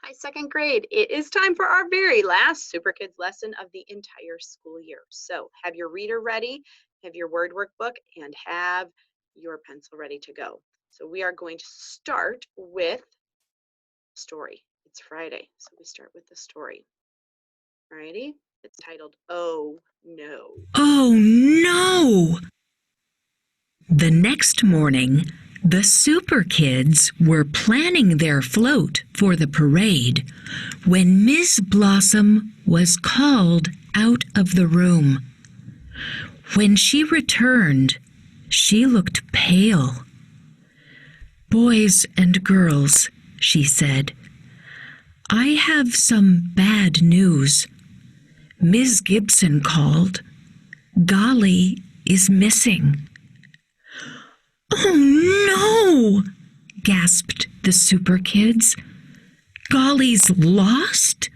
Hi, second grade. It is time for our very last Super Kids lesson of the entire school year. So have your reader ready, have your word workbook, and have your pencil ready to go. So we are going to start with story. It's Friday, so we start with the story. Alrighty? It's titled, Oh No. Oh no! The next morning, the Super Kids were planning their float for the parade when Miss Blossom was called out of the room. When she returned, she looked pale. "Boys and girls," she said, "I have some bad news. Miss Gibson called. Golly is missing." "Oh no!" gasped the Super Kids. "Golly's lost?"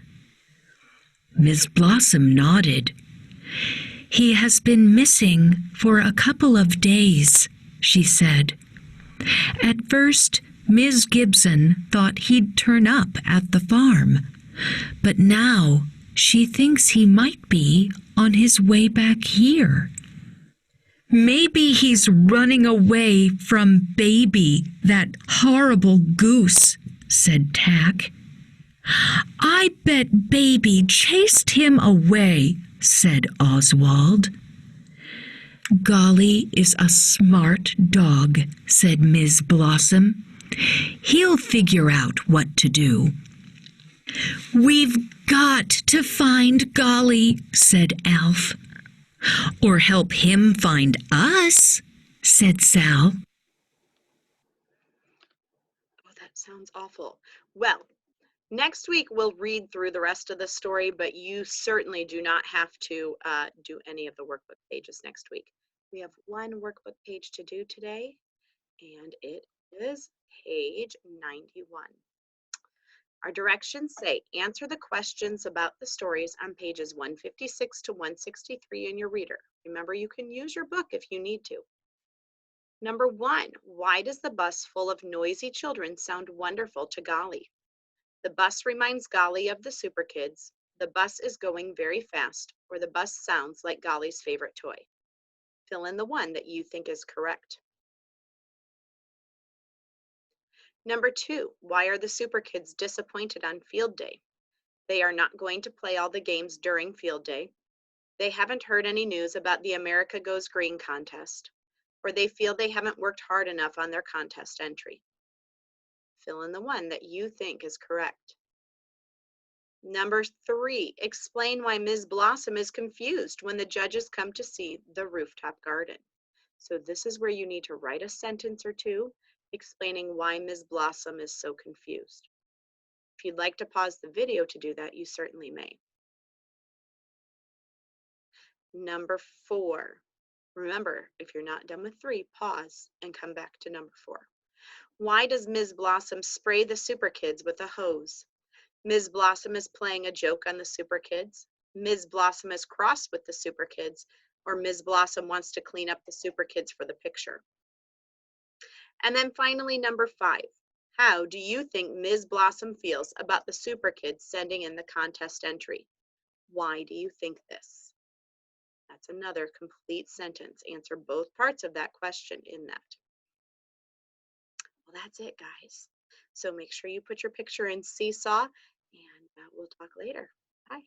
Miss Blossom nodded. "He has been missing for a couple of days," she said. "At first, Miss Gibson thought he'd turn up at the farm, but now she thinks he might be on his way back here." "Maybe he's running away from Baby, that horrible goose," said Tack. "I bet Baby chased him away," said Oswald. "Golly is a smart dog," said Miss Blossom. "He'll figure out what to do." "We've got to find Golly," said Alf. "Or help him find us," said Sal. Oh, that sounds awful. Well, next week we'll read through the rest of the story, but you certainly do not have to do any of the workbook pages next week. We have one workbook page to do today, and it is page 91. Our directions say answer the questions about the stories on pages 156 to 163 in your reader. Remember, you can use your book if you need to. Number 1, why does the bus full of noisy children sound wonderful to Golly? The bus reminds Golly of the Super Kids. The bus is going very fast, or the bus sounds like Golly's favorite toy. Fill in the one that you think is correct. Number 2, why are the Super Kids disappointed on field day? They are not going to play all the games during field day. They haven't heard any news about the America Goes Green contest, or they feel they haven't worked hard enough on their contest entry. Fill in the one that you think is correct. Number 3, explain why Ms. Blossom is confused when the judges come to see the rooftop garden. So this is where you need to write a sentence or two explaining why Ms. Blossom is so confused. If you'd like to pause the video to do that, you certainly may. Number 4, remember, if you're not done with 3, pause and come back to number 4. Why does Ms. Blossom spray the Super Kids with a hose? Ms. Blossom is playing a joke on the Super Kids. Ms. Blossom is cross with the Super Kids, or Ms. Blossom wants to clean up the Super Kids for the picture. And then finally, number 5, how do you think Ms. Blossom feels about the Super Kids sending in the contest entry? Why do you think this? That's another complete sentence. Answer both parts of that question in that. Well, that's it, guys. So make sure you put your picture in Seesaw, and we'll talk later. Bye.